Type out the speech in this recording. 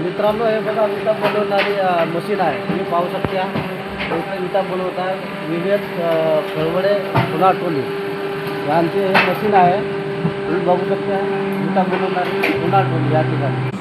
मित्रांनो, हे बघा विटा बनवणारी मशीन आहे. तुम्ही पाहू शकता इथं विटा बनवतात विवेक खळवडे पुनाटोली यांचे हे मशीन आहे. तुम्ही बघू शकता विटा बनवणारी पुनाटोली या ठिकाणी.